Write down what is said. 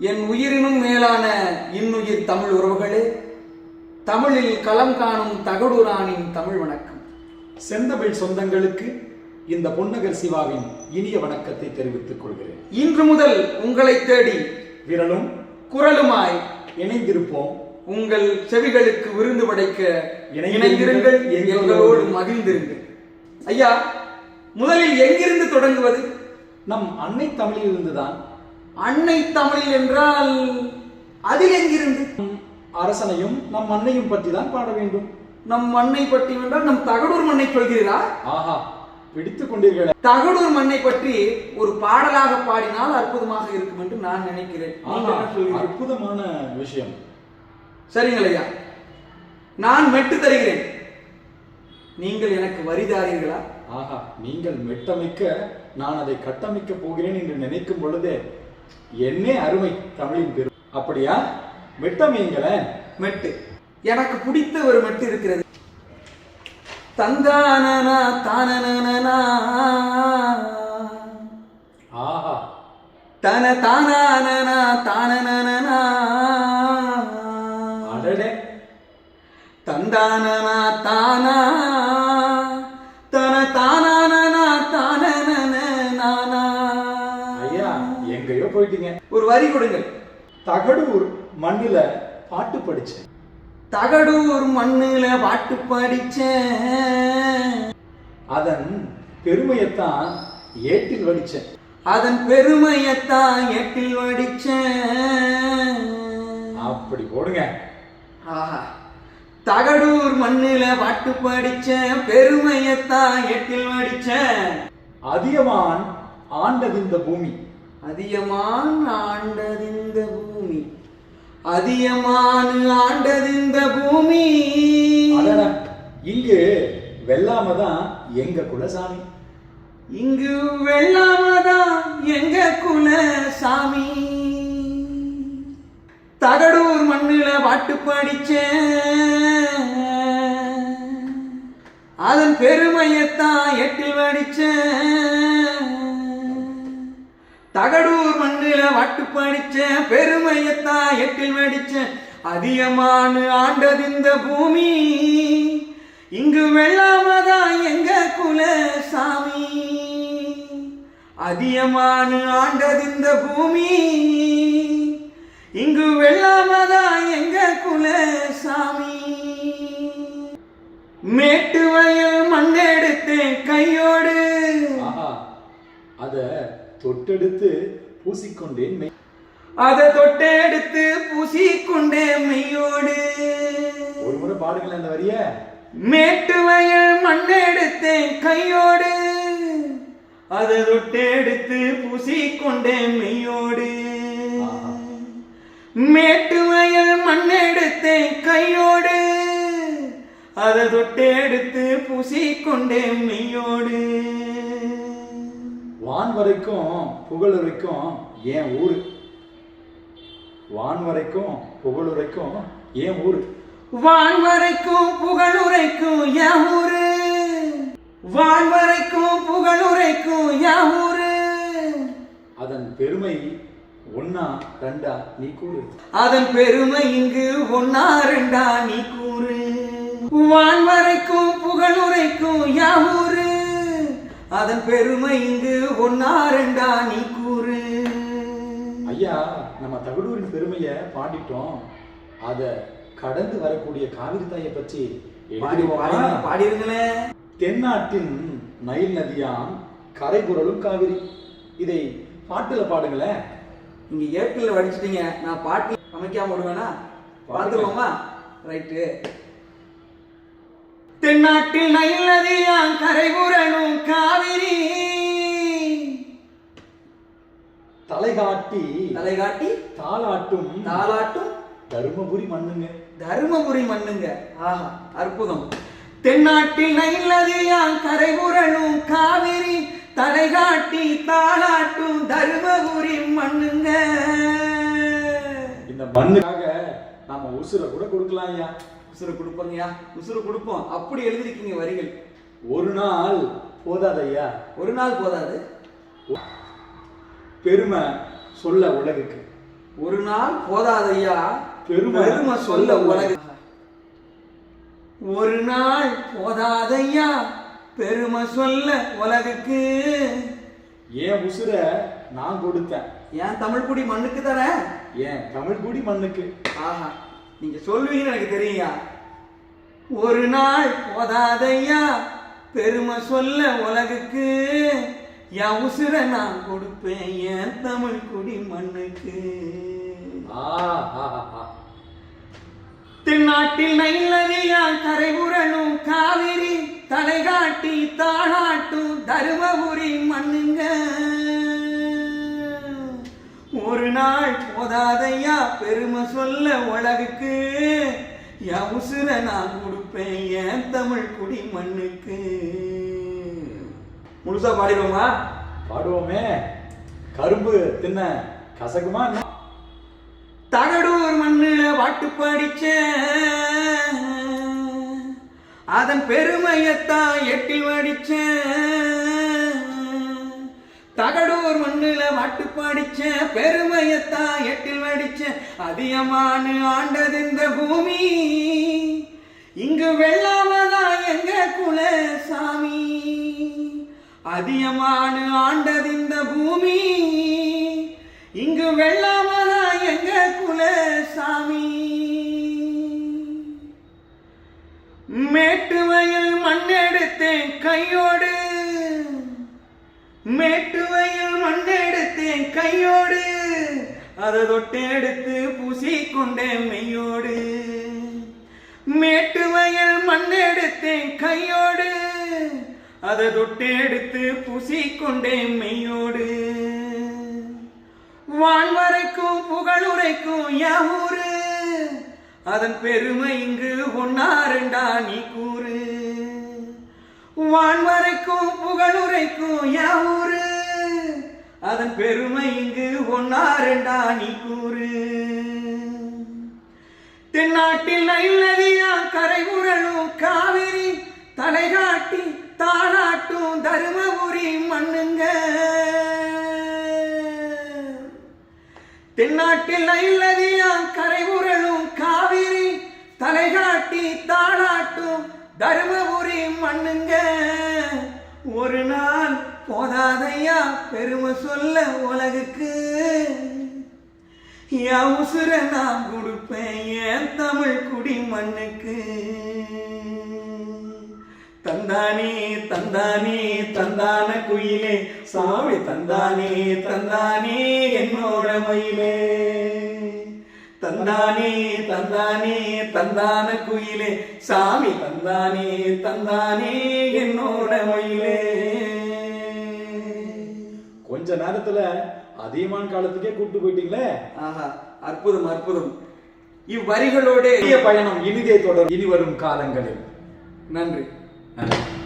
என் உயிரினும் மேலான இன்னுயிர் தமிழ் உறவுகளே, தமிழில் களம் காணும் தகடூரானின் தமிழ் வணக்கம். செந்தமிழ் சொந்தங்களுக்கு இந்த பொன்னகர் சிவாவின் இனிய வணக்கத்தை தெரிவித்துக் கொள்கிறேன். இன்று முதல் உங்களை தேடி விரலும் குரலுமாய் இணைந்திருப்போம். உங்கள் செவிகளுக்கு விருந்து படைக்க இணைந்திருங்கள், எங்களோடு மகிழ்ந்திருங்கள். ஐயா, முதலில் எங்கிருந்து தொடங்குவது? நம் அன்னை தமிழில் இருந்துதான். அன்னை தமிழ் என்றால் அதில் எங்கிருந்து? அரசனையும் நம் அன்னையும் பற்றி தான் பாட வேண்டும். நம் மண்ணை பற்றி என்றால் நம் தகடூர் மண்ணை சொல்கிறீரா? ஆஹா, பிடித்துக் கொண்டீர்களே. தகடூர் மண்ணை பற்றி ஒரு பாடலாக பாடினால் அற்புதமாக இருக்கும் என்று நான் நினைக்கிறேன். அற்புதமான விஷயம். சரிங்களையா, நான் மெட்டு தருகிறேன், நீங்கள் எனக்கு வரிதாரீர்களா? ஆஹா, நீங்கள் மெட்டமைக்க நான் அதை கட்டமைக்க போகிறேன் என்று நினைக்கும் பொழுதே என்னே அருமை தமிழின் பெரும். அப்படியா? மெட்டமைங்களேன். மெட்டு எனக்கு பிடித்த ஒரு மெட்டு இருக்கிறது. தந்தானனா தானனா ஆஹா, தன தானனா தானனா அடடே, தந்தானனா தானா தன தானனா தானனா. ஐயா, எங்கேயோ போயிட்டீங்க. ஒரு வரி கொடுங்கள். தகடூர் மண்ணுல பாட்டு படிச்சேன். தகடூர் மண்ணுல பாட்டு படிச்சேன், அதன் பெருமையத்தான் ஏட்டில் வடிச்சேன். அதன் பெருமையத்தான் ஏட்டில் வடிச்சேன். அப்படி போடுங்க. ஆஹா, தகடூர் மண்ணுல பாட்டு படிச்சேன், பெருமையத்தான் ஏட்டில் வடிச்சேன். அதியமான் ஆண்டதிந்த பூமி. அதியமான் ஆண்டதிந்த பூமி, அதியமான் ஆண்டதிந்த பூமி. இங்கு வெள்ளாமதான் எங்க குலசாமி. இங்கு வெள்ளாமதான் எங்க குலசாமி. தகடூர் மண்ணுல பாட்டு படிச்சேன், அதன் பெருமையத்தான் எட்டில் வடிச்சேன். தகடூர் மண்ணுல பாட்டு படிச்சேன், பெருமையத்தான் எட்டில் வடிச்சேன். அதியமான் ஆண்டதிந்த பூமி, இங்கு வெள்ளாமதான் எங்க குலசாமி. அதியமான் ஆண்டதிந்த பூமி, இங்கு வெள்ளாமதான் எங்க குலசாமி. மேட்டு வயல் மண்ணெடுத்தேன் கையோடு, அத தொட்டெடுத்து பூசிக்கொண்டேன். அதை தொட்டெடுத்து பூசிக்கொண்டேன் மெய்யோடு. ஒரு முறை பாடுங்களேன் அந்த வரிய. மேட்டு வயல் மண்ணெடுத்தேன் கையோடு, அதை தொட்டெடுத்து பூசிக்கொண்டேன் மெய்யோடு. மேட்டு வயல் மண்ணெடுத்தேன் கையோடு, அதை தொட்டெடுத்து பூசிக்கொண்டேன் மெய்யோடு. வான் வரைக்கும் புகழுரைக்கும் ஏன் ஊரு. வான் வரைக்கும் புகழுரைக்கும் ஏன் ஊரு. வான் வரைக்கும் புகழுரைக்கும் என் ஊரு. வான் வரைக்கும் புகழுரைக்கும் என் ஊரு. அதன் பெருமை ஒன்னா ரெண்டா நீ கூறு. அதன் பெருமை இங்கு ஒன்னா ரெண்டா நீ கூறு. வான் வரைக்கும் புகழுரைக்கும் என் ஊரு. அதன் பெருமை இங்கு ஒன்னா ரெண்டா நீ கூறு. ஐயா, நம்ம தகடூரின் பெருமைய பாடிட்டோம். அத கடந்து வரக்கூடிய காவிரி தாயை பற்றி பாடிருங்களே. தென்னாட்டின் நைல் நதியாம் கரை புரளும் காவிரி. இதை பாட்டுல பாடுங்களேன். நீங்க ஏற்கனவே வடிச்சிட்டீங்க, நான் பாட்டு அமைக்காம விடுவேனா? பார்த்துக்கோமா? ரைட்டு. தென்னாட்டில் நைல் நதியாம் கரை புரளும் காவிரி, தலைகாட்டி தாலாட்டும் தருமபுரி மண்ணுங்க. தருமபுரி மண்ணுங்க. ஆஹா, அற்புதம். தென்னாட்டில் நைல் நதியாம் கரை புரளும் காவிரி, தலைகாட்டி தாலாட்டும் தருமபுரி மண்ணுங்க. இந்த மண்ணுக்காக நாம உசுரை கூட கொடுக்கலாம் ஐயா. உசுறு கொடுப்போங்கய்யா, உசுறு கொடுப்போம். அப்படி எழுதிருக்கீங்க வரிகள். ஒரு நாள் போதாது ஐயா. ஒரு நாள் போதாது. பெருமை சொல்ல உலகுக்கு. ஒரு நாள் போதாதையா பெருமை சொல்ல உலகு. ஒரு நாள் போதாதையா பெருமை சொல்ல உலகுக்கு. ஏன் உசுர நான் கொடுத்தேன், ஏன் தமிழ் குடி மண்ணுக்கு தர. ஏன் தமிழ் குடி மண்ணுக்கு. ஆஹா, நீங்க சொல்லுவீங்கன்னு எனக்கு தெரியுங்க. ஒரு நாள் போதாதையா பெருமை சொல்ல உலகுக்கு. என் உசுர நான் கொடுப்பேன் என் தமிழ் குடி மண்ணுக்கு. தென்னாட்டில் நைலதியா கரை புரணும் காவிரி தலை காட்டி தாளாட்டும் தருமபுரி மண்ணுங்க. ஒரு நாள் போதாதையா பெருமை சொல்ல உலகுக்கு. என் உசுர நான் கொடுப்பேன் என் தமிழ் குடி மண்ணுக்கு. முழுசா பாடிடுவோமா? பாடுவோமே. கரும்பு தின்ன கசக்குமா? தகடூர் மண்ணுல பாட்டு படிச்ச அதன் பெருமையத்தான் எட்டில் வடிச்ச. தகடூர் மண்ணுல பாட்டு படிச்ச பெருமையத்தான் எட்டில் வடிச்ச. அதிகமான ஆண்டது இந்த பூமி, இங்கு வெள்ளாமதான் எங்க குலசாமி. அதிகமான ஆண்டது இந்த பூமி, இங்கு வெள்ளாமதான் எங்க குலசாமி. மேட்டு வயல் மண்ணெடுத்தேன் கையோடு, மேட்டு வயல் மண்ணெடுத்தேன் கையோடு. அதை தொட்டெடுத்து பூசிக்கொண்டேன் மெய்யோடு. மேட்டு வயல் மண்ணெடுத்தேன் கையோடு, அதை தொட்டெடுத்து பூசிக்கொண்டேன் மெய்யோடு. வான்வரைக்கும் புகழுரைக்கும் என் ஊரு, அதன் பெருமை இங்கு ஒன்னாரெண்டா நீ கூறு. வான்வரைக்கும் புகழுரைக்கும் என் ஊரு, அதன் பெருமை இங்கு ஒன்னாரெண்டா நீ கூறு. தென்னாட்டில் நைல் நதியா கரை புரளும் காவிரி தலை காட்டி தாளாட்டும் தருமபுரி மண்ணுங்க. தென்னாட்டில் நைல் நதியா கரை புரளும் காவிரி தலை காட்டி தாளாட்டும் தருமபுரி மண்ணுங்க. ஒரு நாள் போதாதையா பெருமை சொல்ல உலகுக்கு. என் உசுர நான் கொடுப்பேன் என் தமிழ் குடி மண்ணுக்கு. தந்தானே தந்தானே தந்தான குயிலே சாமி, தந்தானே தந்தானே என்னோட மயிலே. தந்தானே தந்தானே தந்தான குயிலே சாமி, தந்தானே தந்தானே என்னோட மயிலே. கொஞ்ச நேரத்துல அதிகமான காலத்துக்கே கூப்பிட்டு போயிட்டீங்களே. ஆஹா, அற்புதம் அற்புதம். இவ்வரிகளோட பயணம் இனிதே தொடரும் இனி வரும் காலங்களில். நன்றி.